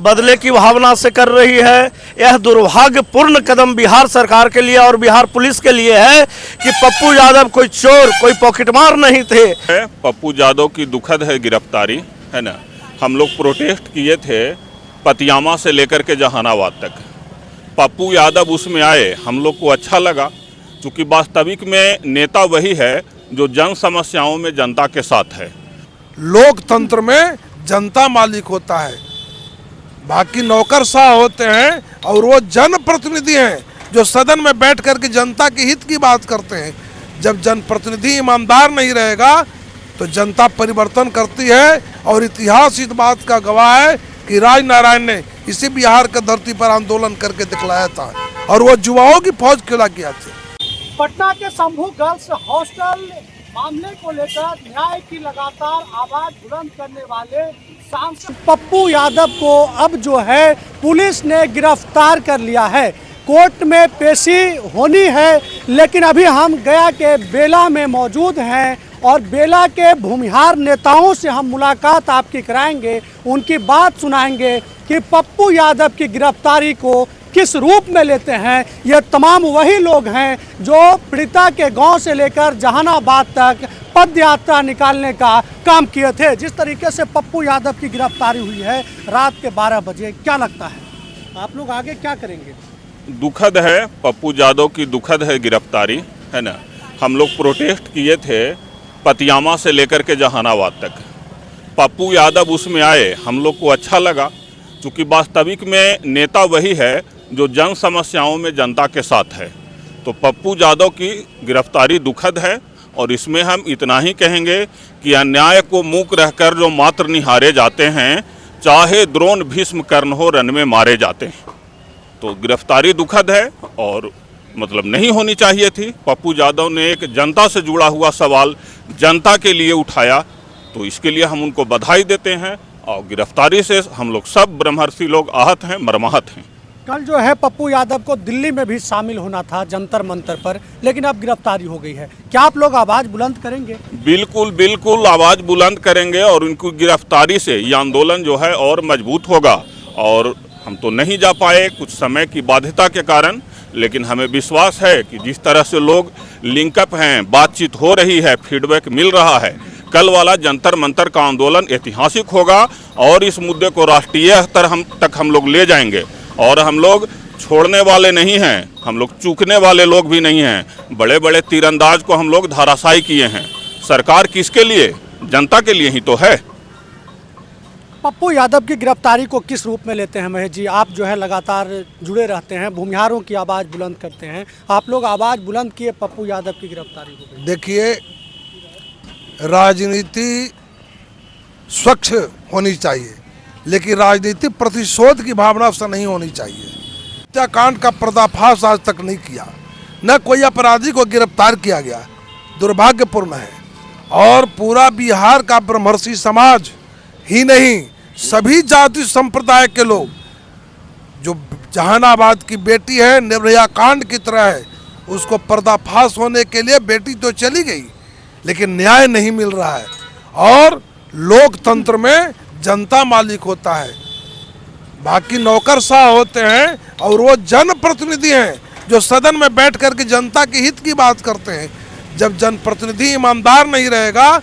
बदले की भावना से कर रही है। यह दुर्भाग्यपूर्ण कदम बिहार सरकार के लिए और बिहार पुलिस के लिए है कि पप्पू यादव कोई चोर, कोई पॉकेटमार नहीं थे। पप्पू यादव की दुखद है गिरफ्तारी, है ना। हम लोग प्रोटेस्ट किए थे पतियामा से लेकर के जहानाबाद तक। पप्पू यादव उसमें आए, हम लोग को अच्छा लगा, क्योंकि वास्तविक में नेता वही है जो जन समस्याओं में जनता के साथ है। लोकतंत्र में जनता मालिक होता है, बाकी नौकरशाह होते हैं, और वो जनप्रतिनिधि हैं जो सदन में बैठ करके जनता के हित की बात करते हैं। जब जनप्रतिनिधि ईमानदार नहीं रहेगा तो जनता परिवर्तन करती है, और इतिहास इस बात का गवाह है कि राजनारायण ने इसी बिहार की धरती पर आंदोलन करके दिखलाया था, और वो युवाओं की फौज खड़ा किया था। पटना के शंभू गर्ल्स हॉस्टल मामले को लेकर न्याय की लगातार आवाज बुलंद करने वाले सांसद पप्पू यादव को अब जो है पुलिस ने गिरफ्तार कर लिया है। कोर्ट में पेशी होनी है, लेकिन अभी हम गया के बेला में मौजूद हैं और बेला के भूमिहार नेताओं से हम मुलाकात आपकी कराएंगे, उनकी बात सुनाएंगे कि पप्पू यादव की गिरफ्तारी को किस रूप में लेते हैं। ये तमाम वही लोग हैं जो पीड़िता के गांव से लेकर जहानाबाद तक पद यात्रा निकालने का काम किए थे। जिस तरीके से पप्पू यादव की गिरफ्तारी हुई है रात के 12 बजे, क्या लगता है आप लोग आगे क्या करेंगे? दुखद है, पप्पू यादव की दुखद है गिरफ्तारी, है ना। हम लोग प्रोटेस्ट किए थे पतियामा से लेकर के जहानाबाद तक। पप्पू यादव उसमें आए, हम लोग को अच्छा लगा, क्योंकि वास्तविक में नेता वही है जो जन समस्याओं में जनता के साथ है। तो पप्पू यादव की गिरफ्तारी दुखद है, और इसमें हम इतना ही कहेंगे कि अन्याय को मूक रहकर जो मात्र निहारे जाते हैं, चाहे द्रोण भीष्म कर्ण हो रन में मारे जाते हैं। तो गिरफ्तारी दुखद है और मतलब नहीं होनी चाहिए थी। पप्पू यादव ने एक जनता से जुड़ा हुआ सवाल जनता के लिए उठाया, तो इसके लिए हम उनको बधाई देते हैं, और गिरफ्तारी से हम लोग सब ब्रह्मर्षि लोग आहत हैं, मर्माहत हैं। कल जो है पप्पू यादव को दिल्ली में भी शामिल होना था जंतर मंतर पर, लेकिन अब गिरफ्तारी हो गई है। क्या आप लोग आवाज़ बुलंद करेंगे? बिल्कुल बिल्कुल आवाज़ बुलंद करेंगे, और उनकी गिरफ्तारी से ये आंदोलन जो है और मजबूत होगा। और हम तो नहीं जा पाए कुछ समय की बाध्यता के कारण, लेकिन हमें विश्वास है कि जिस तरह से लोग लिंकअप हैं, बातचीत हो रही है, फीडबैक मिल रहा है, कल वाला जंतर मंतर का आंदोलन ऐतिहासिक होगा, और इस मुद्दे को राष्ट्रीय स्तर तक हम लोग ले जाएंगे। और हम लोग छोड़ने वाले नहीं हैं, हम लोग चूकने वाले लोग भी नहीं हैं। बड़े बड़े तीरंदाज को हम लोग धाराशायी किए हैं। सरकार किसके लिए? जनता के लिए ही तो है। पप्पू यादव की गिरफ्तारी को किस रूप में लेते हैं महेश जी? आप जो है लगातार जुड़े रहते हैं, भूमिहारों की आवाज़ बुलंद करते हैं, आप लोग आवाज़ बुलंद किए, पप्पू यादव की गिरफ्तारी हो गई। देखिए, राजनीति स्वच्छ होनी चाहिए, लेकिन राजनीति प्रतिशोध की भावना से नहीं होनी चाहिए। हत्याकांड का पर्दाफाश आज तक नहीं किया, न कोई अपराधी को गिरफ्तार किया गया, दुर्भाग्यपूर्ण है। और पूरा बिहार का ब्रह्मर्षि समाज ही नहीं, सभी जाति संप्रदाय के लोग, जो जहानाबाद की बेटी है निर्भया कांड की तरह है, उसको पर्दाफाश होने के लिए बेटी तो चली गई, लेकिन न्याय नहीं मिल रहा है। और लोकतंत्र में जनता मालिक होता है, बाकी नौकरशाह होते हैं, और वो जनप्रतिनिधि हैं जो सदन में बैठ करके जनता के हित की बात करते हैं। जब जनप्रतिनिधि ईमानदार नहीं रहेगा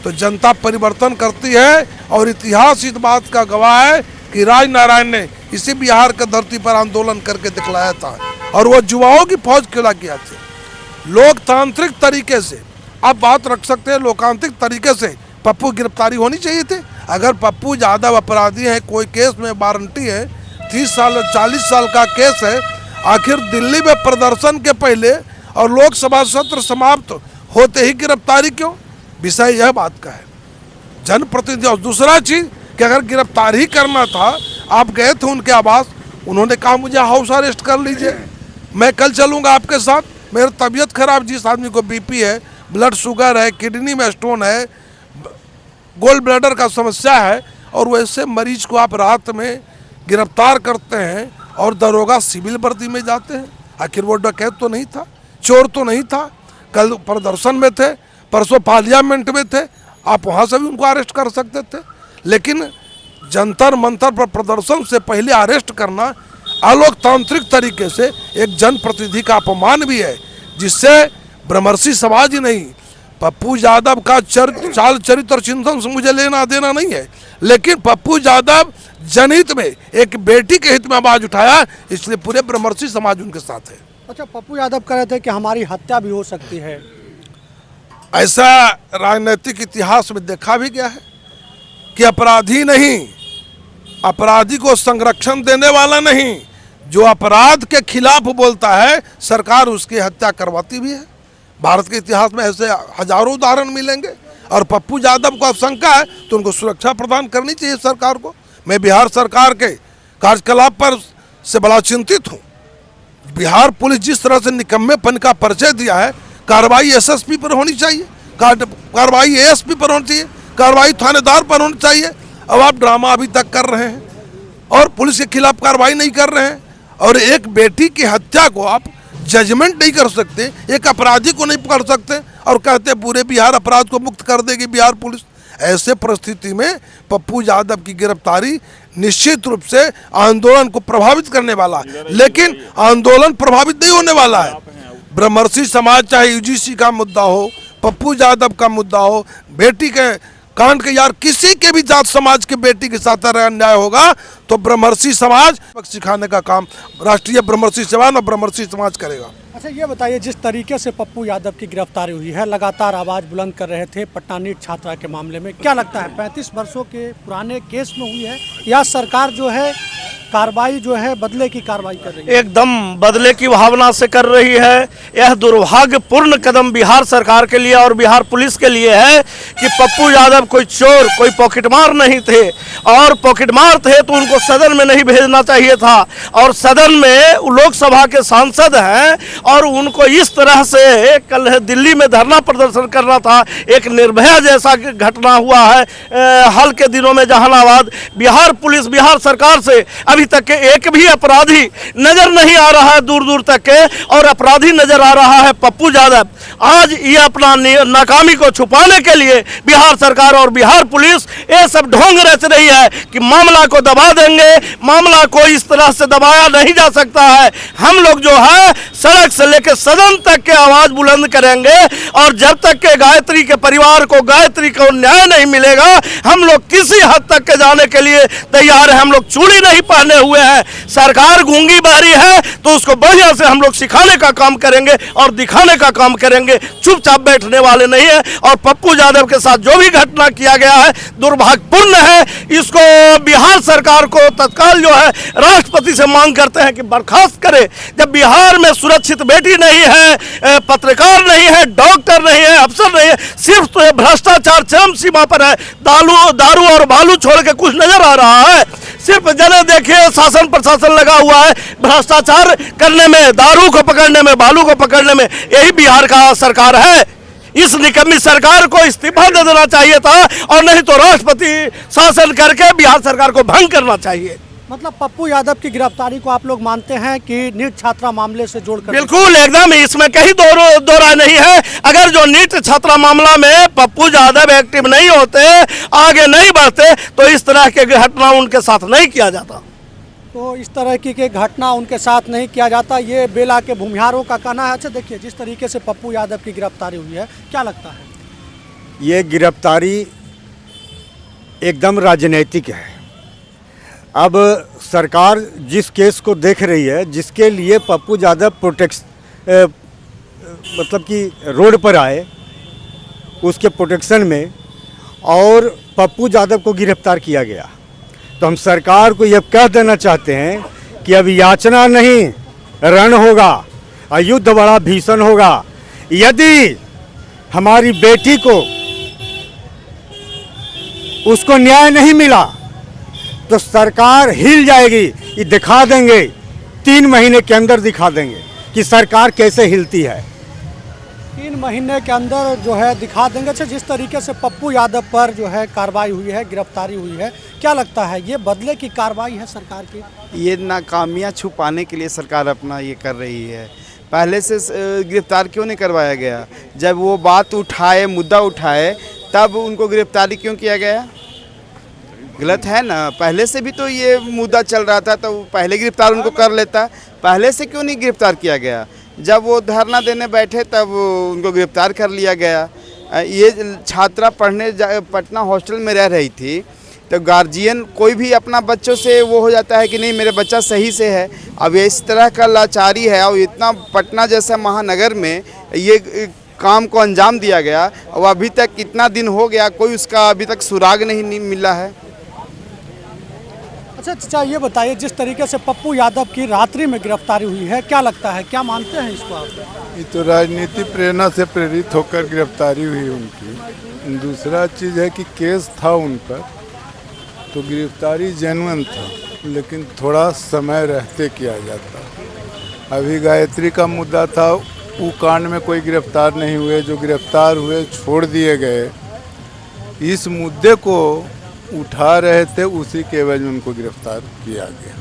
तो जनता परिवर्तन करती है, और इतिहास इस बात का गवाह है कि राजनारायण ने इसी बिहार की धरती पर आंदोलन करके दिखलाया था, और वो युवाओं की फौज खड़ा किया था। लोकतांत्रिक तरीके से आप बात रख सकते हैं, लोकतांत्रिक तरीके से पप्पू गिरफ्तारी होनी चाहिए थी। अगर पप्पू यादव अपराधी है, कोई केस में वारंटी है, 30 साल 40 साल का केस है, आखिर दिल्ली में प्रदर्शन के पहले और लोकसभा सत्र समाप्त होते ही गिरफ्तारी क्यों? विषय यह बात का है, जनप्रतिनिधि। और दूसरा चीज़ कि अगर गिरफ्तार ही करना था, आप गए थे उनके आवास, उन्होंने कहा मुझे हाउस अरेस्ट कर लीजिए, मैं कल चलूँगा आपके साथ, मेरी तबीयत खराब, जिस आदमी को बीपी है, ब्लड शुगर है, किडनी में स्टोन है, गोल्ड ब्लैडर का समस्या है, और वैसे मरीज को आप रात में गिरफ्तार करते हैं और दरोगा सिविल वर्दी में जाते हैं। आखिर वो डकैत तो नहीं था, चोर तो नहीं था, कल प्रदर्शन में थे, परसों पार्लियामेंट में थे, आप वहाँ से भी उनको अरेस्ट कर सकते थे। लेकिन जंतर मंतर पर प्रदर्शन से पहले अरेस्ट करना अलोकतांत्रिक तरीके से एक जनप्रतिनिधि का अपमान भी है, जिससे ब्रह्मर्षि समाज ही नहीं, पप्पू यादव का चाल चरित्र और चिंतन से मुझे लेना देना नहीं है, लेकिन पप्पू यादव जनहित में एक बेटी के हित में आवाज उठाया, इसलिए पूरे ब्रह्मर्षि समाज उनके साथ है। अच्छा, पप्पू यादव कह रहे थे कि हमारी हत्या भी हो सकती है। ऐसा राजनीतिक इतिहास में देखा भी गया है कि अपराधी नहीं, अपराधी को संरक्षण देने वाला नहीं, जो अपराध के खिलाफ बोलता है सरकार उसकी हत्या करवाती भी है। भारत के इतिहास में ऐसे हजारों उदाहरण मिलेंगे, और पप्पू यादव को आशंका है तो उनको सुरक्षा प्रदान करनी चाहिए सरकार को। मैं बिहार सरकार के कार्यकलाप पर से बड़ा चिंतित हूँ। बिहार पुलिस जिस तरह से निकम्मेपन का परिचय दिया है, कार्रवाई एसएसपी पर होनी चाहिए, कार्रवाई एएसपी पर होनी चाहिए, कार्रवाई थानेदार पर होनी चाहिए। अब आप ड्रामा अभी तक कर रहे हैं और पुलिस के खिलाफ कार्रवाई नहीं कर रहे हैं, और एक बेटी की हत्या को आप जजमेंट नहीं कर सकते, एक अपराधी को नहीं पकड़ सकते और कहते पूरे बिहार अपराध को मुक्त कर देगी बिहार पुलिस। ऐसे परिस्थिति में पप्पू यादव की गिरफ्तारी निश्चित रूप से आंदोलन को प्रभावित करने वाला है, लेकिन आंदोलन प्रभावित नहीं होने वाला है। ब्रह्मर्षि समाज, चाहे यूजीसी का मुद्दा हो, पप्पू यादव का मुद्दा हो, बेटी के कांड के, यार किसी के भी जात समाज के बेटी के साथ अगर अन्याय होगा तो ब्रह्मर्षि समाज सिखाने का काम राष्ट्रीय ब्रह्मर्षि सेवा और ब्रह्मर्षि समाज करेगा। अच्छा, ये बताइए, जिस तरीके से पप्पू यादव की गिरफ्तारी हुई है, लगातार आवाज़ बुलंद कर रहे थे पटना नीट छात्रा के मामले में, क्या लगता है 35 वर्षों के पुराने केस में हुई है या सरकार जो है कार्रवाई जो है बदले की कार्रवाई कर रही है? एकदम बदले की भावना से कर रही है। यह दुर्भाग्यपूर्ण कदम बिहार सरकार के लिए और बिहार पुलिस के लिए है कि पप्पू यादव कोई चोर, कोई पॉकेटमार नहीं थे, और पॉकेटमार थे तो उनको सदन में नहीं भेजना चाहिए था, और सदन में लोकसभा के सांसद हैं और उनको इस तरह से कल दिल्ली में धरना प्रदर्शन करना था। एक निर्भया जैसा घटना हुआ है हाल के दिनों में जहानाबाद। बिहार पुलिस, बिहार सरकार से अभी तक के एक भी अपराधी नजर नहीं आ रहा है दूर दूर तक के, और अपराधी नजर आ रहा है पप्पू यादव। आज ये अपना नाकामी को छुपाने के लिए बिहार सरकार और बिहार पुलिस ये सब ढोंग रच रही है कि मामला को दबा देंगे। मामला को इस तरह से दबाया नहीं जा सकता है। हम लोग जो है सड़क से लेकर सदन तक के आवाज बुलंद करेंगे, और जब तक के गायत्री के परिवार को, गायत्री को न्याय नहीं मिलेगा, हम लोग किसी हद तक के जाने के लिए तैयार है। हम लोग चूड़ी नहीं पहने हुए हैं। सरकार गूंगी बहरी है तो उसको बढ़िया से हम लोग सिखाने का काम करेंगे और दिखाने का काम करेंगे, चुपचाप बैठने वाले नहीं है। और पप्पू यादव के साथ जो भी घटना किया गया है दुर्भाग्यपूर्ण है। इसको बिहार सरकार को तत्काल जो है राष्ट्रपति से मांग करते हैं कि बर्खास्त करे। जब बिहार में सुरक्षित बेटी नहीं है, पत्रकार नहीं है, डॉक्टर नहीं है, अफसर नहीं है, सिर्फ तो भ्रष्टाचार चरम सीमा पर है। दारू और बालू छोड़ के कुछ नजर आ रहा है? सिर्फ जने देखिए शासन प्रशासन लगा हुआ है भ्रष्टाचार करने में, दारू को पकड़ने में, बालू को पकड़ने में। यही बिहार का सरकार है। इस निकम्मी सरकार को इस्तीफा दे देना चाहिए था, और नहीं तो राष्ट्रपति शासन करके बिहार सरकार को भंग करना चाहिए। मतलब पप्पू यादव की गिरफ्तारी को आप लोग मानते हैं कि नीट छात्रा मामले से जोड़कर? बिल्कुल, एकदम, इसमें कहीं दो राय नहीं है। अगर जो नीट छात्रा मामला में पप्पू यादव एक्टिव नहीं होते, आगे नहीं बढ़ते, तो इस तरह के घटना उनके साथ नहीं किया जाता। तो इस तरह की घटना उनके साथ नहीं किया जाता, ये बेला के भूमिहारों का कहना है। अच्छा, देखिए जिस तरीके से पप्पू यादव की गिरफ्तारी हुई है, क्या लगता है? ये गिरफ्तारी एकदम राजनीतिक है। अब सरकार जिस केस को देख रही है, जिसके लिए पप्पू यादव मतलब कि रोड पर आए, उसके प्रोटेक्शन में और पप्पू यादव को गिरफ्तार किया गया, तो हम सरकार को यह कह देना चाहते हैं कि अब याचना नहीं, रण होगा, युद्ध बड़ा भीषण होगा। यदि हमारी बेटी को उसको न्याय नहीं मिला तो सरकार हिल जाएगी। ये दिखा देंगे, 3 महीने के अंदर दिखा देंगे कि सरकार कैसे हिलती है। 3 महीने के अंदर जो है दिखा देंगे। अच्छा, जिस तरीके से पप्पू यादव पर जो है कार्रवाई हुई है, गिरफ्तारी हुई है, क्या लगता है ये बदले की कार्रवाई है सरकार की? ये नाकामियाँ छुपाने के लिए सरकार अपना ये कर रही है। पहले से गिरफ्तार क्यों नहीं करवाया गया? जब वो बात उठाए, मुद्दा उठाए, तब उनको गिरफ्तारी क्यों किया गया? गलत है ना। पहले से भी तो ये मुद्दा चल रहा था, तो पहले गिरफ्तार उनको कर लेता, पहले से क्यों नहीं गिरफ्तार किया गया? जब वो धरना देने बैठे तब उनको गिरफ्तार कर लिया गया। ये छात्रा पटना हॉस्टल में रह रही थी, तो गार्जियन कोई भी अपना बच्चों से वो हो जाता है कि नहीं मेरे बच्चा सही से है। अब इस तरह का लाचारी है और इतना पटना जैसा महानगर में ये काम को अंजाम दिया गया और अभी तक कितना दिन हो गया, कोई उसका अभी तक सुराग नहीं मिला है। अच्छा चाचा, ये बताइए, जिस तरीके से पप्पू यादव की रात्रि में गिरफ्तारी हुई है, क्या लगता है, क्या मानते हैं इसको आप? ये तो राजनीति प्रेरणा से प्रेरित होकर गिरफ्तारी हुई उनकी। दूसरा चीज़ है कि केस था उन पर, तो गिरफ्तारी जेन्युइन था, लेकिन थोड़ा समय रहते किया जाता। अभी गायत्री का मुद्दा था, वो कांड में कोई गिरफ्तार नहीं हुए, जो गिरफ्तार हुए छोड़ दिए गए। इस मुद्दे को उठा रहे थे, उसी के एवज में उनको गिरफ्तार किया गया।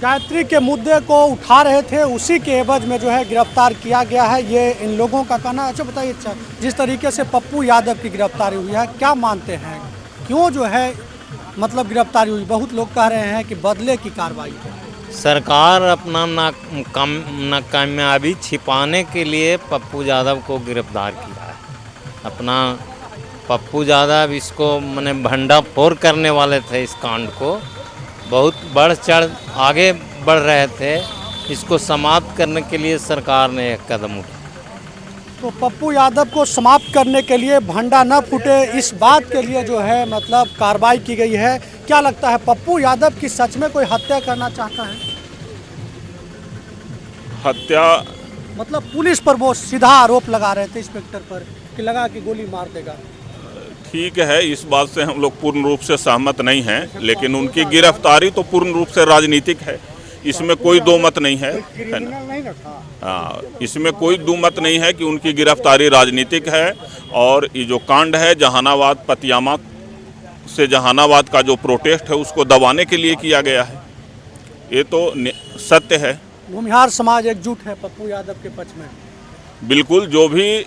गायत्री के मुद्दे को उठा रहे थे, उसी के एवज में जो है गिरफ्तार किया गया है, ये इन लोगों का कहना। अच्छा बताइए, जिस तरीके से पप्पू यादव की गिरफ्तारी हुई है, क्या मानते हैं, क्यों जो है मतलब गिरफ्तारी हुई? बहुत लोग कह रहे हैं कि बदले की कार्रवाई है। सरकार अपना नाकामयाबी छिपाने के लिए पप्पू यादव को गिरफ्तार किया है। अपना पप्पू यादव इसको माने भंडाफोड़ करने वाले थे, इस कांड को बहुत बढ़ चढ़ आगे बढ़ रहे थे। इसको समाप्त करने के लिए सरकार ने एक कदम उठाया। तो पप्पू यादव को समाप्त करने के लिए, भंडा न फूटे इस बात के लिए जो है मतलब कार्रवाई की गई है। क्या लगता है, पप्पू यादव की सच में कोई हत्या करना चाहता है? हत्या मतलब पुलिस पर वो सीधा आरोप लगा रहे थे इंस्पेक्टर पर कि लगा कि गोली मार देगा। ठीक है, इस बात से हम लोग पूर्ण रूप से सहमत नहीं हैं, लेकिन उनकी गिरफ्तारी तो पूर्ण रूप से राजनीतिक है, इसमें कोई दो मत नहीं है ना। हाँ, इसमें कोई दो मत नहीं है कि उनकी गिरफ्तारी राजनीतिक है। और ये जो कांड है जहानाबाद पतियामा से, जहानाबाद का जो प्रोटेस्ट है उसको दबाने के लिए किया गया है, ये तो सत्य है। भूमिहार समाज एकजुट है पप्पू यादव के पक्ष में। बिल्कुल, जो भी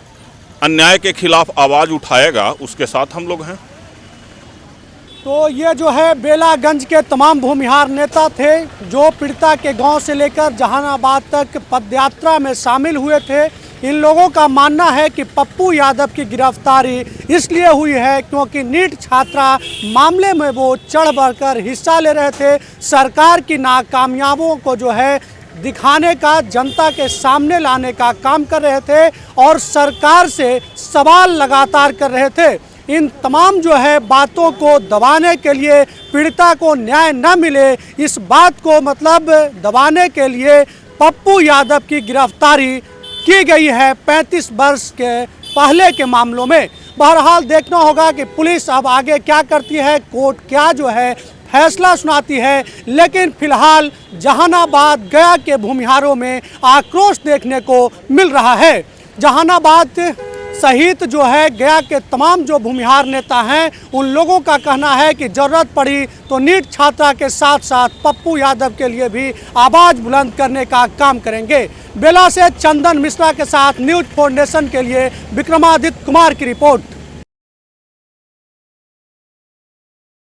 अन्याय के खिलाफ आवाज़ उठाएगा उसके साथ हम लोग हैं। तो ये जो है बेलागंज के तमाम भूमिहार नेता थे, जो पीड़िता के गांव से लेकर जहानाबाद तक पदयात्रा में शामिल हुए थे। इन लोगों का मानना है कि पप्पू यादव की गिरफ्तारी इसलिए हुई है क्योंकि नीट छात्रा मामले में वो चढ़ बढ़कर हिस्सा ले रहे थे। सरकार की नाकामयाबियों को जो है दिखाने का, जनता के सामने लाने का काम कर रहे थे और सरकार से सवाल लगातार कर रहे थे। इन तमाम जो है बातों को दबाने के लिए, पीड़िता को न्याय न मिले इस बात को मतलब दबाने के लिए पप्पू यादव की गिरफ्तारी की गई है 35 वर्ष के पहले के मामलों में। बहरहाल देखना होगा कि पुलिस अब आगे क्या करती है, कोर्ट क्या जो है फैसला सुनाती है। लेकिन फिलहाल जहानाबाद गया के भूमिहारों में आक्रोश देखने को मिल रहा है। जहानाबाद सहित जो है गया के तमाम जो भूमिहार नेता हैं, उन लोगों का कहना है कि ज़रूरत पड़ी तो नीट छात्रा के साथ साथ पप्पू यादव के लिए भी आवाज़ बुलंद करने का काम करेंगे। बेला से चंदन मिश्रा के साथ न्यूज़ 4 नेशन के लिए विक्रमादित्य कुमार की रिपोर्ट।